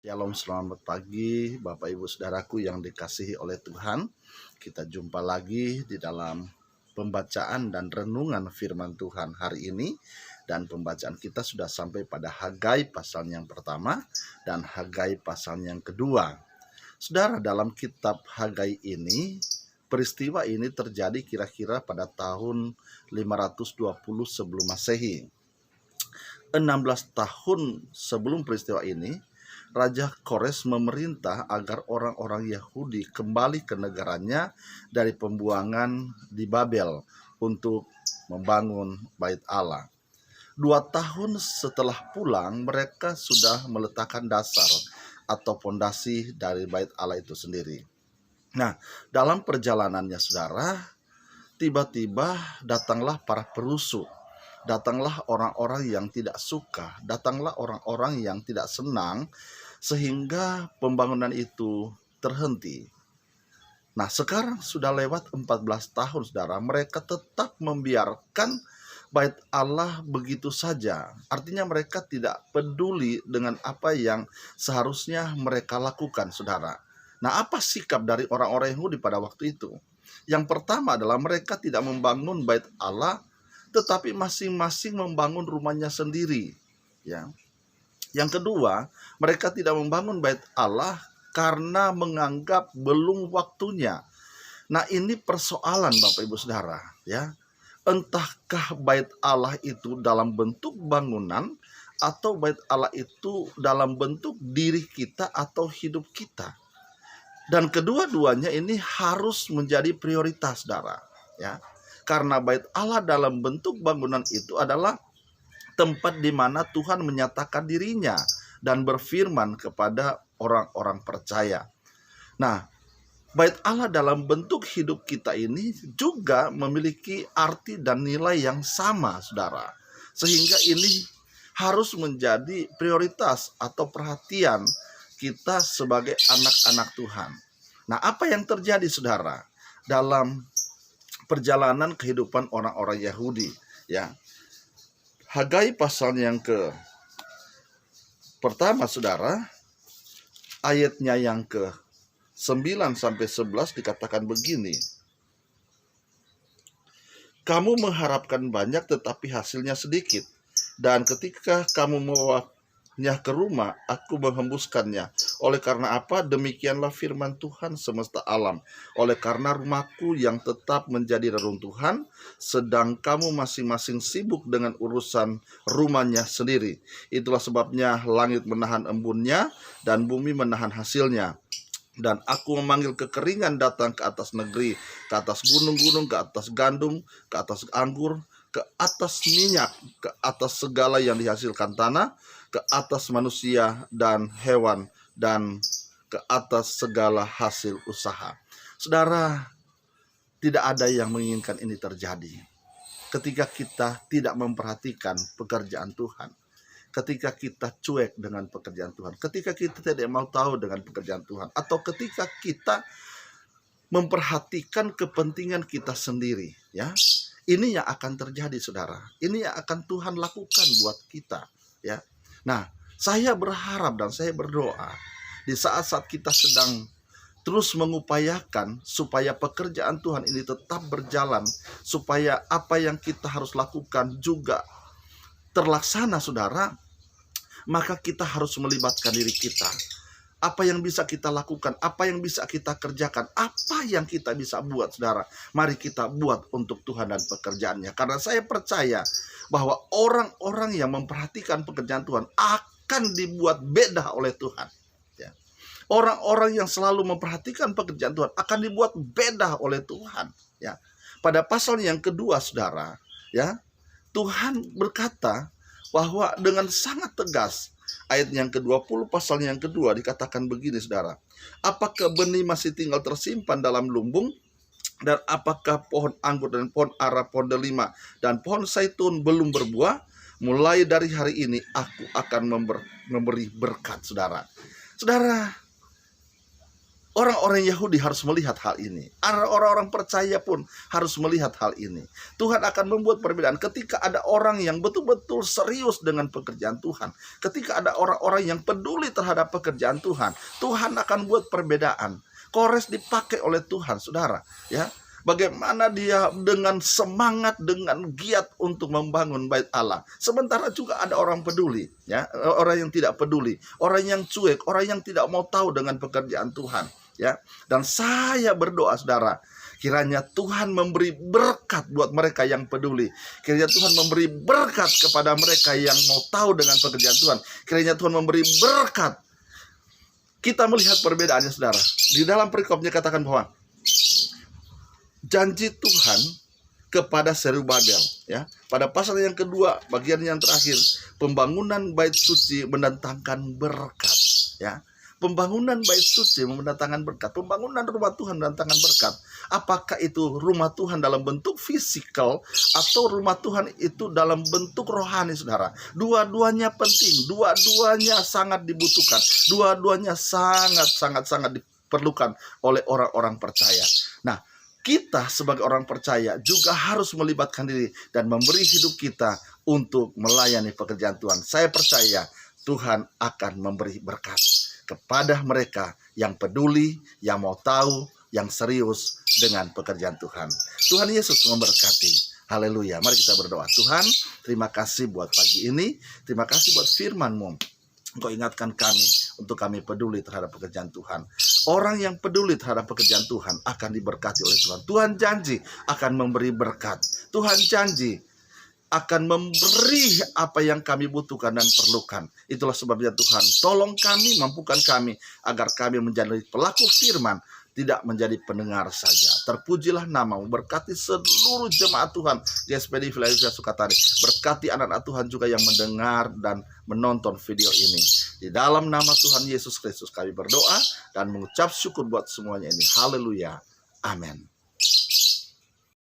Shalom, selamat pagi Bapak Ibu Saudaraku yang dikasihi oleh Tuhan. Kita jumpa lagi di dalam pembacaan dan renungan firman Tuhan hari ini. Dan pembacaan kita sudah sampai pada Hagai pasal yang pertama dan Hagai pasal yang kedua. Saudara, dalam kitab Hagai ini, peristiwa ini terjadi kira-kira pada tahun 520 sebelum Masehi. 16 tahun sebelum peristiwa ini, Raja Kores memerintah agar orang-orang Yahudi kembali ke negaranya dari pembuangan di Babel untuk membangun Bait Allah. 2 tahun setelah pulang, mereka sudah meletakkan dasar atau fondasi dari Bait Allah itu sendiri. Nah, dalam perjalanannya saudara, tiba-tiba datanglah para perusuh. Datanglah orang-orang yang tidak suka, datanglah orang-orang yang tidak senang, sehingga pembangunan itu terhenti. Nah, sekarang sudah lewat 14 tahun, saudara. Mereka tetap membiarkan Bait Allah begitu saja. Artinya mereka tidak peduli dengan apa yang seharusnya mereka lakukan, saudara. Nah, apa sikap dari orang-orang Yahudi pada waktu itu? Yang pertama adalah mereka tidak membangun Bait Allah, tetapi masing-masing membangun rumahnya sendiri. Ya. Yang kedua, mereka tidak membangun Bait Allah karena menganggap belum waktunya. Nah, ini persoalan Bapak Ibu Saudara, ya. Entahkah Bait Allah itu dalam bentuk bangunan atau Bait Allah itu dalam bentuk diri kita atau hidup kita. Dan kedua-duanya ini harus menjadi prioritas, Saudara, ya. Karena Bait Allah dalam bentuk bangunan itu adalah tempat di mana Tuhan menyatakan dirinya dan berfirman kepada orang-orang percaya. Nah, Bait Allah dalam bentuk hidup kita ini juga memiliki arti dan nilai yang sama, saudara. Sehingga ini harus menjadi prioritas atau perhatian kita sebagai anak-anak Tuhan. Nah, apa yang terjadi, saudara, dalam perjalanan kehidupan orang-orang Yahudi, ya? Hagai pasal yang pertama, saudara, ayatnya yang ke-9 sampai 11 dikatakan begini. Kamu mengharapkan banyak tetapi hasilnya sedikit. Dan ketika kamu membawanya ke rumah, aku menghembuskannya. Oleh karena apa? Demikianlah firman Tuhan semesta alam. Oleh karena rumahku yang tetap menjadi reruntuhan, sedang kamu masing-masing sibuk dengan urusan rumahnya sendiri. Itulah sebabnya langit menahan embunnya dan bumi menahan hasilnya. Dan aku memanggil kekeringan datang ke atas negeri, ke atas gunung-gunung, ke atas gandum, ke atas anggur, ke atas minyak, ke atas segala yang dihasilkan tanah, ke atas manusia dan hewan, dan ke atas segala hasil usaha. Saudara, tidak ada yang menginginkan ini terjadi. Ketika kita tidak memperhatikan pekerjaan Tuhan, ketika kita cuek dengan pekerjaan Tuhan, ketika kita tidak mau tahu dengan pekerjaan Tuhan, atau ketika kita memperhatikan kepentingan kita sendiri, ya, ini yang akan terjadi, saudara. Ini yang akan Tuhan lakukan buat kita, ya. Nah, saya berharap dan saya berdoa di saat-saat kita sedang terus mengupayakan supaya pekerjaan Tuhan ini tetap berjalan, supaya apa yang kita harus lakukan juga terlaksana, saudara, maka kita harus melibatkan diri kita. Apa yang bisa kita lakukan, apa yang bisa kita kerjakan, apa yang kita bisa buat, saudara. Mari kita buat untuk Tuhan dan pekerjaannya. Karena saya percaya bahwa orang-orang yang memperhatikan pekerjaan Tuhan akan dibuat beda oleh Tuhan. Ya. Orang-orang yang selalu memperhatikan pekerjaan Tuhan akan dibuat beda oleh Tuhan. Ya. Pada pasal yang kedua, saudara, ya, Tuhan berkata bahwa dengan sangat tegas, ayat yang ke-20 pasal yang kedua dikatakan begini, saudara. Apakah benih masih tinggal tersimpan dalam lumbung? Dan apakah pohon anggur dan pohon ara, pohon delima dan pohon zaitun belum berbuah? Mulai dari hari ini aku akan memberi berkat, saudara. Saudara, Orang-orang Yahudi harus melihat hal ini. Orang-orang percaya pun harus melihat hal ini. Tuhan akan membuat perbedaan ketika ada orang yang betul-betul serius dengan pekerjaan Tuhan. Ketika ada orang-orang yang peduli terhadap pekerjaan Tuhan, Tuhan akan buat perbedaan. Kores dipakai oleh Tuhan, saudara. Ya, bagaimana dia dengan semangat, dengan giat untuk membangun bait Allah. Sementara juga ada orang peduli, ya, orang yang tidak peduli, orang yang cuek, orang yang tidak mau tahu dengan pekerjaan Tuhan. Ya, dan saya berdoa, saudara, kiranya Tuhan memberi berkat buat mereka yang peduli. Kiranya Tuhan memberi berkat kepada mereka yang mau tahu dengan pekerjaan Tuhan. Kiranya Tuhan memberi berkat. Kita melihat perbedaannya, saudara. Di dalam perikopnya katakan bahwa janji Tuhan kepada Zerubabel, ya, pada pasal yang kedua, bagian yang terakhir, pembangunan bait suci mendatangkan berkat, ya. Pembangunan bait suci mendatangkan berkat. Pembangunan rumah Tuhan mendatangkan berkat. Apakah itu rumah Tuhan dalam bentuk fisikal atau rumah Tuhan itu dalam bentuk rohani, saudara? Dua-duanya penting. Dua-duanya sangat dibutuhkan. Dua-duanya sangat diperlukan oleh orang-orang percaya. Nah, kita sebagai orang percaya juga harus melibatkan diri dan memberi hidup kita untuk melayani pekerjaan Tuhan. Saya percaya Tuhan akan memberi berkat kepada mereka yang peduli, yang mau tahu, yang serius dengan pekerjaan Tuhan. Tuhan Yesus memberkati. Haleluya. Mari kita berdoa. Tuhan, terima kasih buat pagi ini. Terima kasih buat firman-Mu. Engkau ingatkan kami untuk kami peduli terhadap pekerjaan Tuhan. Orang yang peduli terhadap pekerjaan Tuhan akan diberkati oleh Tuhan. Tuhan janji akan memberi berkat. Tuhan janji akan memberi apa yang kami butuhkan dan perlukan. Itulah sebabnya Tuhan, tolong kami, mampukan kami, agar kami menjadi pelaku firman, tidak menjadi pendengar saja. Terpujilah nama-Mu, berkati seluruh jemaat Tuhan di SPD Philadelphia Sukatani. Berkati anak-anak Tuhan juga yang mendengar dan menonton video ini. Di dalam nama Tuhan Yesus Kristus kami berdoa dan mengucap syukur buat semuanya ini. Haleluya. Amin.